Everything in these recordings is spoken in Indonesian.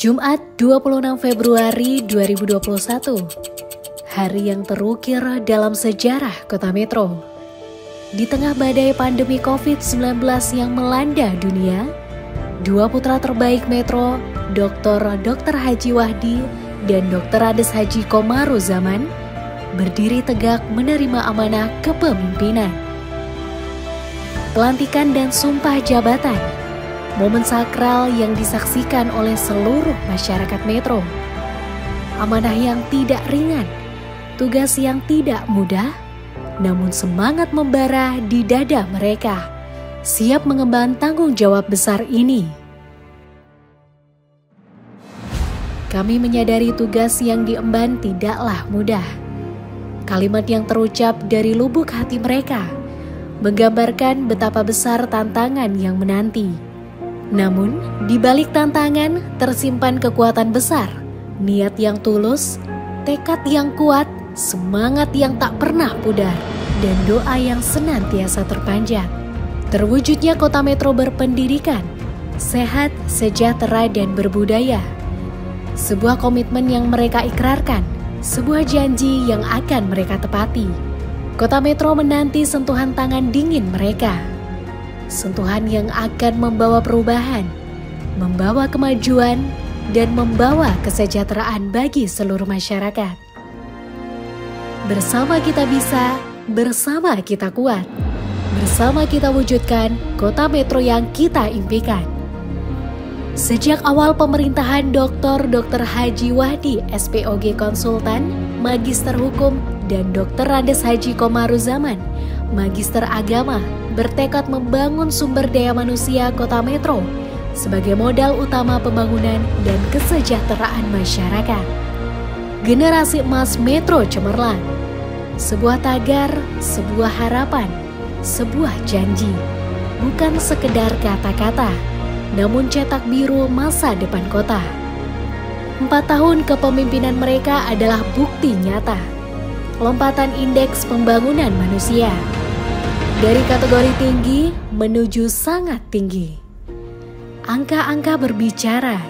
Jumat 26 Februari 2021, hari yang terukir dalam sejarah Kota Metro. Di tengah badai pandemi COVID-19 yang melanda dunia, dua putra terbaik Metro, Dr. Haji Wahdi dan Dr. Andes Haji Komaruzaman, berdiri tegak menerima amanah kepemimpinan. Pelantikan dan sumpah jabatan, momen sakral yang disaksikan oleh seluruh masyarakat Metro. Amanah yang tidak ringan, tugas yang tidak mudah, namun semangat membara di dada mereka, siap mengemban tanggung jawab besar ini. Kami menyadari tugas yang diemban tidaklah mudah. Kalimat yang terucap dari lubuk hati mereka menggambarkan betapa besar tantangan yang menanti. Namun, di balik tantangan tersimpan kekuatan besar, niat yang tulus, tekad yang kuat, semangat yang tak pernah pudar, dan doa yang senantiasa terpanjat. Terwujudnya Kota Metro berpendidikan, sehat, sejahtera, dan berbudaya. Sebuah komitmen yang mereka ikrarkan, sebuah janji yang akan mereka tepati. Kota Metro menanti sentuhan tangan dingin mereka. Sentuhan yang akan membawa perubahan, membawa kemajuan, dan membawa kesejahteraan bagi seluruh masyarakat. Bersama kita bisa, bersama kita kuat. Bersama kita wujudkan Kota Metro yang kita impikan. Sejak awal pemerintahan Dr. Haji Wahdi, SPOG Konsultan, Magister Hukum, dan Dr. Andes Haji Komaruzaman, Magister Agama, bertekad membangun sumber daya manusia Kota Metro sebagai modal utama pembangunan dan kesejahteraan masyarakat. Generasi emas Metro Cemerlang, sebuah tagar, sebuah harapan, sebuah janji, bukan sekedar kata-kata, namun cetak biru masa depan kota. 4 tahun kepemimpinan mereka adalah bukti nyata, lompatan indeks pembangunan manusia. Dari kategori tinggi menuju sangat tinggi. Angka-angka berbicara,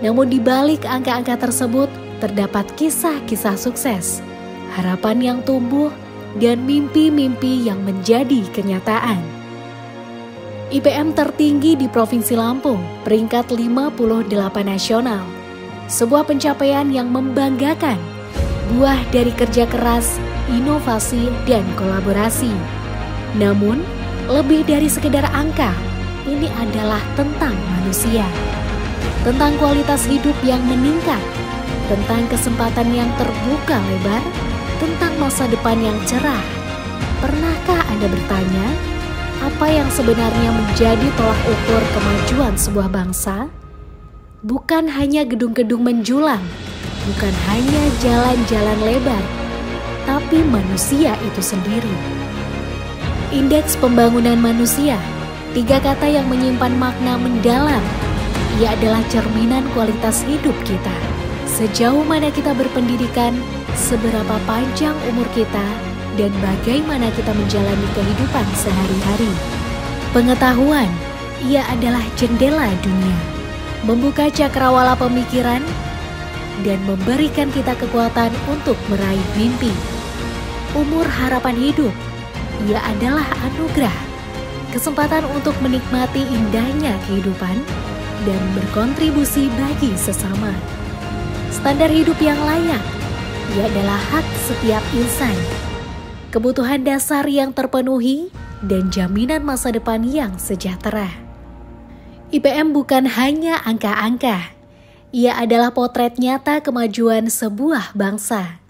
namun di balik angka-angka tersebut terdapat kisah-kisah sukses, harapan yang tumbuh, dan mimpi-mimpi yang menjadi kenyataan. IPM tertinggi di Provinsi Lampung, peringkat 58 nasional. Sebuah pencapaian yang membanggakan, buah dari kerja keras, inovasi, dan kolaborasi. Namun, lebih dari sekedar angka, ini adalah tentang manusia. Tentang kualitas hidup yang meningkat, tentang kesempatan yang terbuka lebar, tentang masa depan yang cerah. Pernahkah Anda bertanya, apa yang sebenarnya menjadi tolak ukur kemajuan sebuah bangsa? Bukan hanya gedung-gedung menjulang, bukan hanya jalan-jalan lebar, tapi manusia itu sendiri. Indeks pembangunan manusia, 3 kata yang menyimpan makna mendalam. Ia adalah cerminan kualitas hidup kita. Sejauh mana kita berpendidikan, seberapa panjang umur kita, dan bagaimana kita menjalani kehidupan sehari-hari. Pengetahuan, ia adalah jendela dunia, membuka cakrawala pemikiran, dan memberikan kita kekuatan untuk meraih mimpi. Umur harapan hidup, ia adalah anugerah, kesempatan untuk menikmati indahnya kehidupan dan berkontribusi bagi sesama. Standar hidup yang layak, ia adalah hak setiap insan, kebutuhan dasar yang terpenuhi, dan jaminan masa depan yang sejahtera. IPM bukan hanya angka-angka, ia adalah potret nyata kemajuan sebuah bangsa.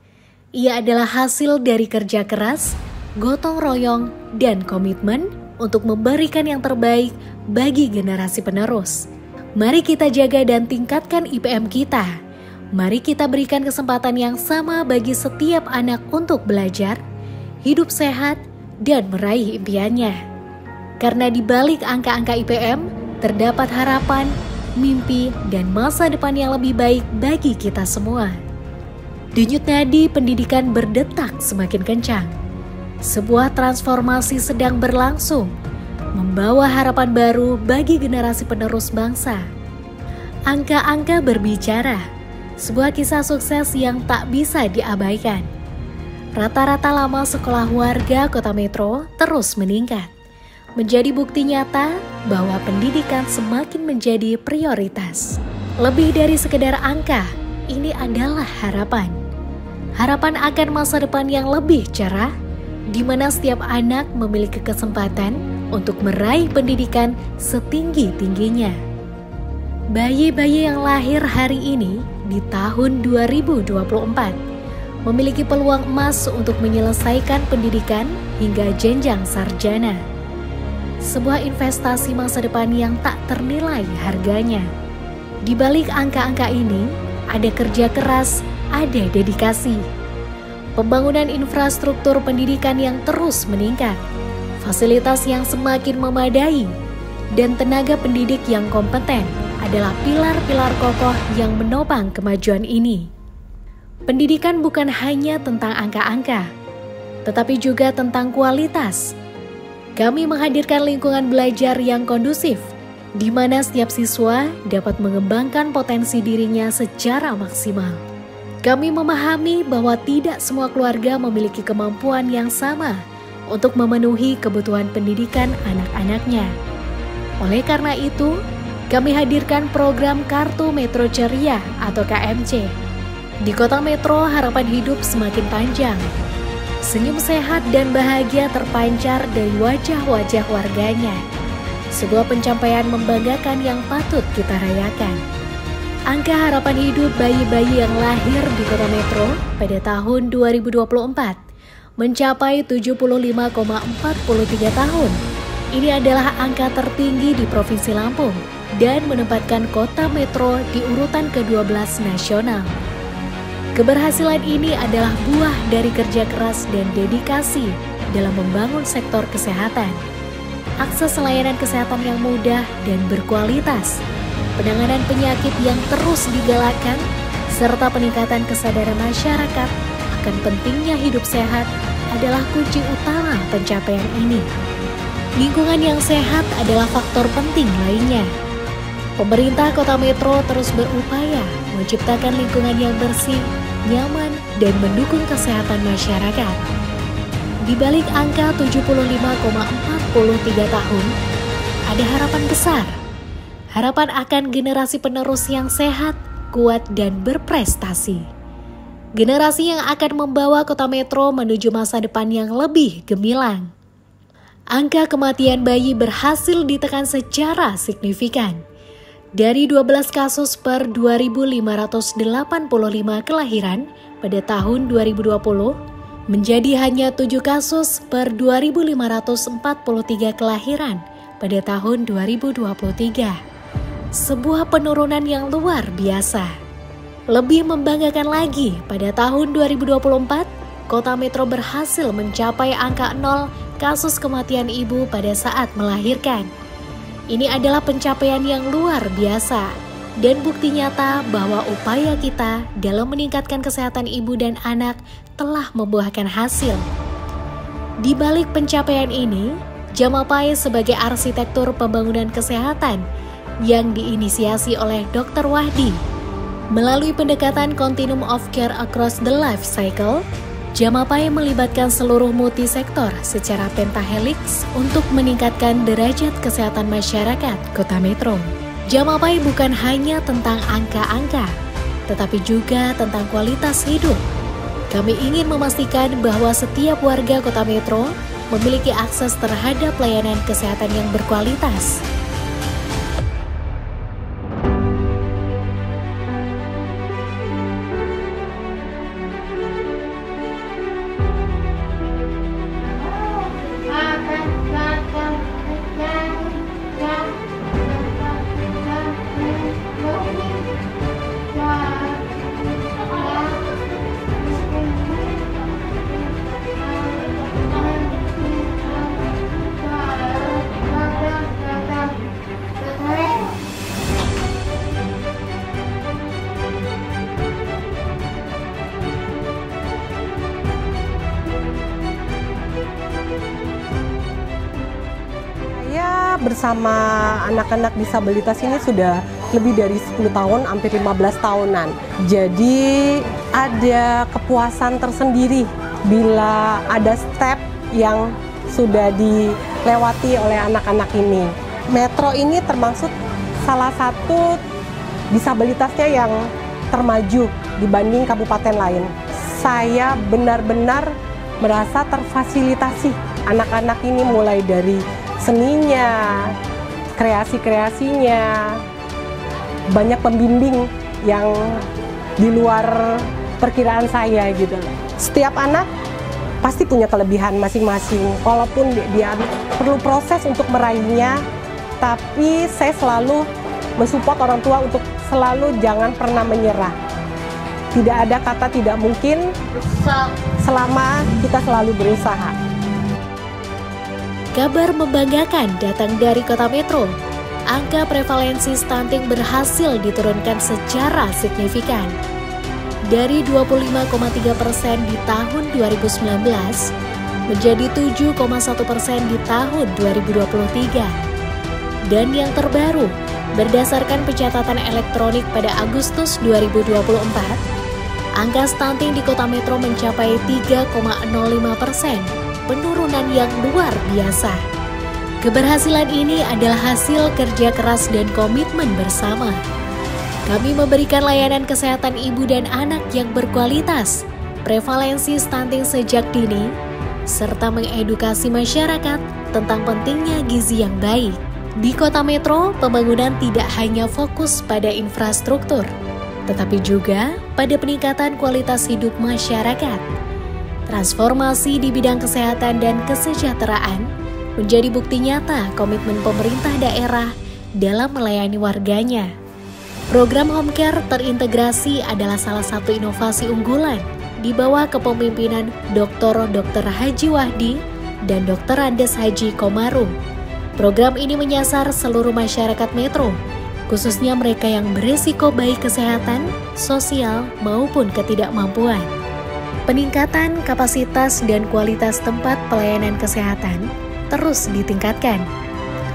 Ia adalah hasil dari kerja keras, gotong royong, dan komitmen untuk memberikan yang terbaik bagi generasi penerus. Mari kita jaga dan tingkatkan IPM kita. Mari kita berikan kesempatan yang sama bagi setiap anak untuk belajar, hidup sehat, dan meraih impiannya. Karena di balik angka-angka IPM, terdapat harapan, mimpi, dan masa depan yang lebih baik bagi kita semua. Denyut nadi pendidikan berdetak semakin kencang. Sebuah transformasi sedang berlangsung, membawa harapan baru bagi generasi penerus bangsa. Angka-angka berbicara, sebuah kisah sukses yang tak bisa diabaikan. Rata-rata lama sekolah warga Kota Metro terus meningkat, menjadi bukti nyata bahwa pendidikan semakin menjadi prioritas. Lebih dari sekedar angka, ini adalah harapan. Harapan akan masa depan yang lebih cerah, di mana setiap anak memiliki kesempatan untuk meraih pendidikan setinggi-tingginya. Bayi-bayi yang lahir hari ini di tahun 2024 memiliki peluang emas untuk menyelesaikan pendidikan hingga jenjang sarjana. Sebuah investasi masa depan yang tak ternilai harganya. Di balik angka-angka ini, ada kerja keras, ada dedikasi. Pembangunan infrastruktur pendidikan yang terus meningkat, fasilitas yang semakin memadai, dan tenaga pendidik yang kompeten adalah pilar-pilar kokoh yang menopang kemajuan ini. Pendidikan bukan hanya tentang angka-angka, tetapi juga tentang kualitas. Kami menghadirkan lingkungan belajar yang kondusif, di mana setiap siswa dapat mengembangkan potensi dirinya secara maksimal. Kami memahami bahwa tidak semua keluarga memiliki kemampuan yang sama untuk memenuhi kebutuhan pendidikan anak-anaknya. Oleh karena itu, kami hadirkan program Kartu Metro Ceria atau KMC. Di Kota Metro, harapan hidup semakin panjang. Senyum sehat dan bahagia terpancar dari wajah-wajah warganya. Sebuah pencapaian membanggakan yang patut kita rayakan. Angka harapan hidup bayi-bayi yang lahir di Kota Metro pada tahun 2024 mencapai 75,43 tahun. Ini adalah angka tertinggi di Provinsi Lampung dan menempatkan Kota Metro di urutan ke-12 nasional. Keberhasilan ini adalah buah dari kerja keras dan dedikasi dalam membangun sektor kesehatan. Akses layanan kesehatan yang mudah dan berkualitas, penanganan penyakit yang terus digalakkan, serta peningkatan kesadaran masyarakat akan pentingnya hidup sehat adalah kunci utama pencapaian ini. Lingkungan yang sehat adalah faktor penting lainnya. Pemerintah Kota Metro terus berupaya menciptakan lingkungan yang bersih, nyaman, dan mendukung kesehatan masyarakat. Di balik angka 75,43 tahun, ada harapan besar. Harapan akan generasi penerus yang sehat, kuat, dan berprestasi. Generasi yang akan membawa Kota Metro menuju masa depan yang lebih gemilang. Angka kematian bayi berhasil ditekan secara signifikan. Dari 12 kasus per 2.585 kelahiran pada tahun 2020, menjadi hanya 7 kasus per 2.543 kelahiran pada tahun 2023. Sebuah penurunan yang luar biasa. Lebih membanggakan lagi, pada tahun 2024, Kota Metro berhasil mencapai angka 0 kasus kematian ibu pada saat melahirkan. Ini adalah pencapaian yang luar biasa dan bukti nyata bahwa upaya kita dalam meningkatkan kesehatan ibu dan anak telah membuahkan hasil. Di balik pencapaian ini, Jamapai sebagai arsitektur pembangunan kesehatan yang diinisiasi oleh Dr. Wahdi melalui pendekatan Continuum of Care Across the Life Cycle, Jamapai melibatkan seluruh multisektor secara pentahelix untuk meningkatkan derajat kesehatan masyarakat Kota Metro. Jamapai bukan hanya tentang angka-angka, tetapi juga tentang kualitas hidup. Kami ingin memastikan bahwa setiap warga Kota Metro memiliki akses terhadap layanan kesehatan yang berkualitas. bersama anak-anak disabilitas ini sudah lebih dari 10 tahun, hampir 15 tahunan. Jadi ada kepuasan tersendiri bila ada step yang sudah dilewati oleh anak-anak ini. Metro ini termasuk salah satu disabilitasnya yang termaju dibanding kabupaten lain. Saya benar-benar merasa terfasilitasi. Anak-anak ini mulai dari seninya, kreasi-kreasinya, banyak pembimbing yang di luar perkiraan saya gitu loh. Setiap anak pasti punya kelebihan masing-masing, walaupun dia perlu proses untuk meraihnya, tapi saya selalu mensupport orang tua untuk selalu jangan pernah menyerah. Tidak ada kata tidak mungkin selama kita selalu berusaha. Kabar membanggakan datang dari Kota Metro. Angka prevalensi stunting berhasil diturunkan secara signifikan. Dari 25,3% di tahun 2019 menjadi 7,1% di tahun 2023. Dan yang terbaru, berdasarkan pencatatan elektronik pada Agustus 2024, angka stunting di Kota Metro mencapai 3,05%, penurunan yang luar biasa. Keberhasilan ini adalah hasil kerja keras dan komitmen bersama. Kami memberikan layanan kesehatan ibu dan anak yang berkualitas, prevalensi stunting sejak dini, serta mengedukasi masyarakat tentang pentingnya gizi yang baik. Di Kota Metro, pembangunan tidak hanya fokus pada infrastruktur, tetapi juga pada peningkatan kualitas hidup masyarakat. Transformasi di bidang kesehatan dan kesejahteraan menjadi bukti nyata komitmen pemerintah daerah dalam melayani warganya. Program Home Care terintegrasi adalah salah satu inovasi unggulan di bawah kepemimpinan Dr. Haji Wahdi dan Dr. Andes Haji Komarum. Program ini menyasar seluruh masyarakat Metro, khususnya mereka yang beresiko baik kesehatan, sosial, maupun ketidakmampuan. Peningkatan kapasitas dan kualitas tempat pelayanan kesehatan terus ditingkatkan.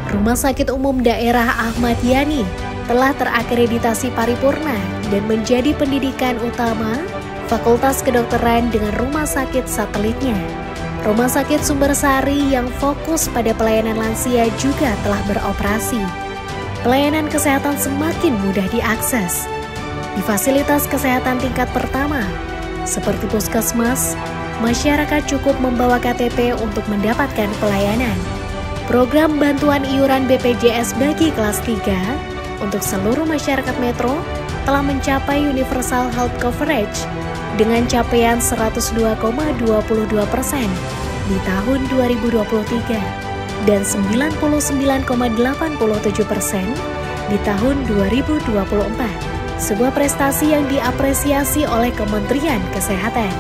Rumah Sakit Umum Daerah Ahmad Yani telah terakreditasi paripurna dan menjadi pendidikan utama Fakultas Kedokteran dengan rumah sakit satelitnya. Rumah Sakit Sumbersari yang fokus pada pelayanan lansia juga telah beroperasi. Pelayanan kesehatan semakin mudah diakses. Di fasilitas kesehatan tingkat pertama, seperti puskesmas, masyarakat cukup membawa KTP untuk mendapatkan pelayanan. Program bantuan iuran BPJS bagi kelas 3 untuk seluruh masyarakat Metro telah mencapai universal health coverage dengan capaian 102,22% di tahun 2023 dan 99,87% di tahun 2024. Sebuah prestasi yang diapresiasi oleh Kementerian Kesehatan.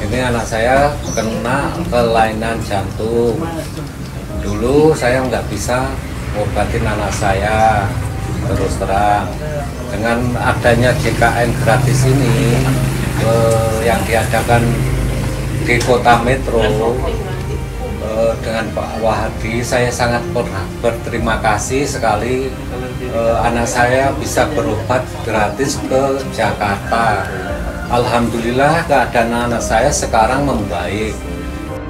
Ini anak saya kena kelainan jantung. Dulu saya nggak bisa ngobatin anak saya, terus terang. Dengan adanya JKN gratis ini yang diadakan di Kota Metro dengan Pak Wahdi, saya sangat berterima kasih sekali. Anak saya bisa berobat gratis ke Jakarta. Alhamdulillah keadaan anak saya sekarang membaik.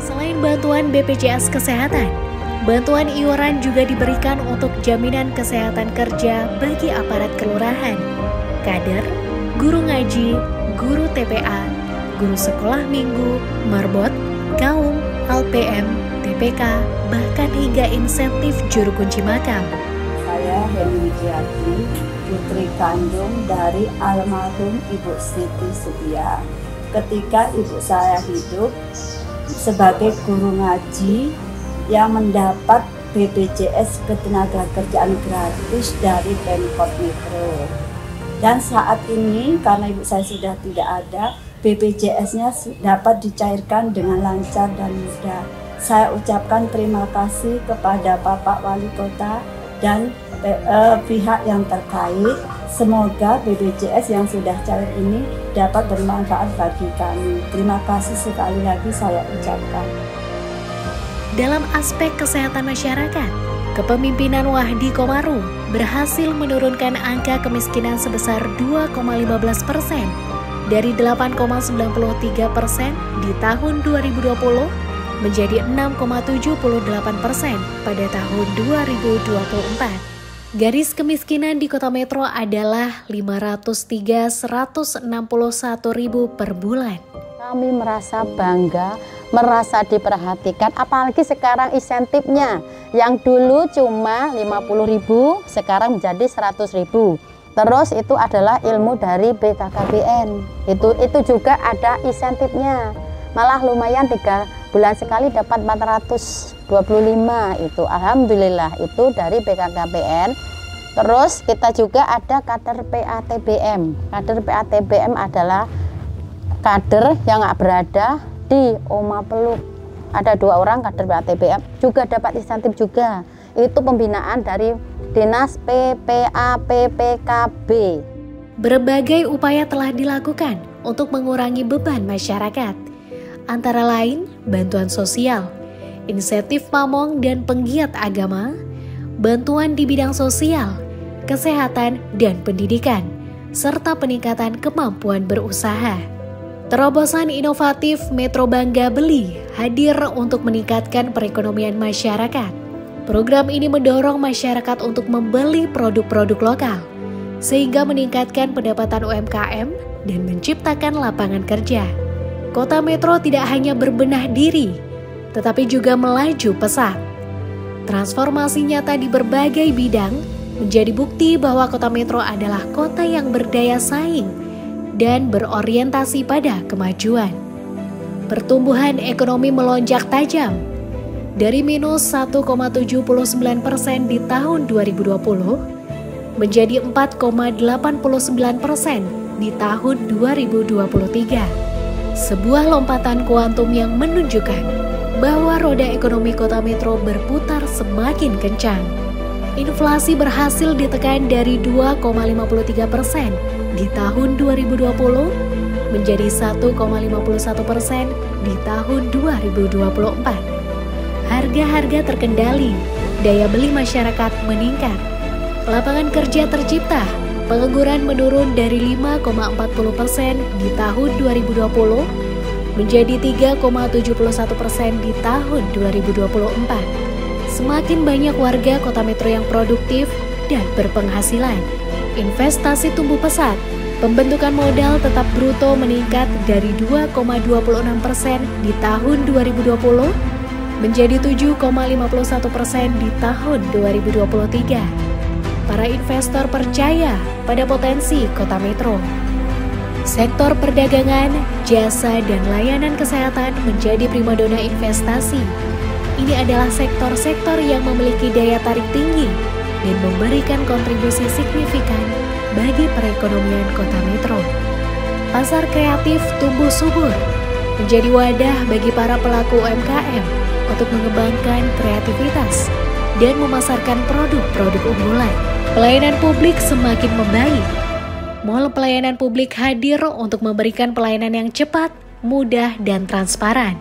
Selain bantuan BPJS Kesehatan, bantuan iuran juga diberikan untuk jaminan kesehatan kerja bagi aparat kelurahan, kader, guru ngaji, guru TPA, guru sekolah minggu, marbot, kaum, LPM, TPK, bahkan hingga insentif juru kunci makam. Saya Heni Widiati, putri kandung dari almarhum Ibu Siti Setia. Ketika ibu saya hidup sebagai guru ngaji yang mendapat BPJS Ketenagakerjaan gratis dari Pemkot Metro. Dan saat ini karena ibu saya sudah tidak ada, BPJS-nya dapat dicairkan dengan lancar dan mudah. Saya ucapkan terima kasih kepada Bapak Wali Kota dan pihak yang terkait. Semoga BPJS yang sudah cair ini dapat bermanfaat bagi kami. Terima kasih sekali lagi saya ucapkan. Dalam aspek kesehatan masyarakat, kepemimpinan Wahdi Komarudin berhasil menurunkan angka kemiskinan sebesar 2,15% dari 8,93% di tahun 2020 menjadi 6,78% pada tahun 2024. Garis kemiskinan di Kota Metro adalah 503.161.000 per bulan. Kami merasa bangga, merasa diperhatikan, apalagi sekarang insentifnya yang dulu cuma 50.000, sekarang menjadi 100.000. Terus itu adalah ilmu dari BKKBN. Itu juga ada insentifnya. Malah lumayan 3 bulan sekali dapat 425 itu. Alhamdulillah itu dari BKKBN. Terus kita juga ada kader PATBM. Kader PATBM adalah kader yang berada di Oma Peluk. Ada 2 orang kader PATBM juga dapat insentif juga. Itu pembinaan dari Dinas PPA PPKB. Berbagai upaya telah dilakukan untuk mengurangi beban masyarakat. Antara lain bantuan sosial, insentif pamong dan penggiat agama, bantuan di bidang sosial, kesehatan dan pendidikan, serta peningkatan kemampuan berusaha. Terobosan inovatif Metro Bangga Beli hadir untuk meningkatkan perekonomian masyarakat. Program ini mendorong masyarakat untuk membeli produk-produk lokal, sehingga meningkatkan pendapatan UMKM dan menciptakan lapangan kerja. Kota Metro tidak hanya berbenah diri, tetapi juga melaju pesat. Transformasi nyata di berbagai bidang menjadi bukti bahwa Kota Metro adalah kota yang berdaya saing dan berorientasi pada kemajuan. Pertumbuhan ekonomi melonjak tajam dari minus 1,79% di tahun 2020 menjadi 4,89% di tahun 2023. Sebuah lompatan kuantum yang menunjukkan bahwa roda ekonomi Kota Metro berputar semakin kencang. Inflasi berhasil ditekan dari 2,53% di tahun 2020 menjadi 1,51% di tahun 2024. Harga-harga terkendali, daya beli masyarakat meningkat, lapangan kerja tercipta. Pengangguran menurun dari 5,40% di tahun 2020 menjadi 3,71% di tahun 2024. Semakin banyak warga Kota Metro yang produktif dan berpenghasilan. Investasi tumbuh pesat. Pembentukan modal tetap bruto meningkat dari 2,26% di tahun 2020 menjadi 7,51% di tahun 2023. Para investor percaya pada potensi Kota Metro. Sektor perdagangan, jasa, dan layanan kesehatan menjadi primadona investasi. Ini adalah sektor-sektor yang memiliki daya tarik tinggi dan memberikan kontribusi signifikan bagi perekonomian Kota Metro. Pasar kreatif tumbuh subur, menjadi wadah bagi para pelaku UMKM untuk mengembangkan kreativitas dan memasarkan produk-produk unggulan. Pelayanan publik semakin membaik. Mall pelayanan publik hadir untuk memberikan pelayanan yang cepat, mudah, dan transparan.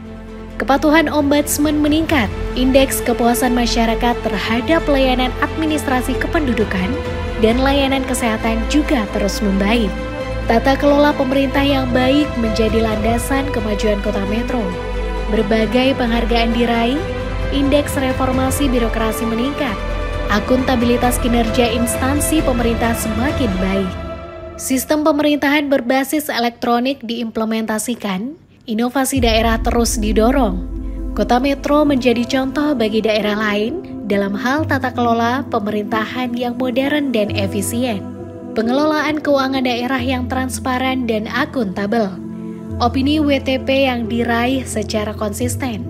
Kepatuhan Ombudsman meningkat. Indeks kepuasan masyarakat terhadap layanan administrasi kependudukan dan layanan kesehatan juga terus membaik. Tata kelola pemerintah yang baik menjadi landasan kemajuan Kota Metro. Berbagai penghargaan diraih, indeks reformasi birokrasi meningkat. Akuntabilitas kinerja instansi pemerintah semakin baik. Sistem pemerintahan berbasis elektronik diimplementasikan, inovasi daerah terus didorong. Kota Metro menjadi contoh bagi daerah lain dalam hal tata kelola pemerintahan yang modern dan efisien, pengelolaan keuangan daerah yang transparan dan akuntabel, opini WTP yang diraih secara konsisten,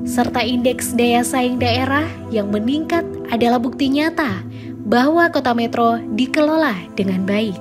serta indeks daya saing daerah yang meningkat adalah bukti nyata bahwa Kota Metro dikelola dengan baik.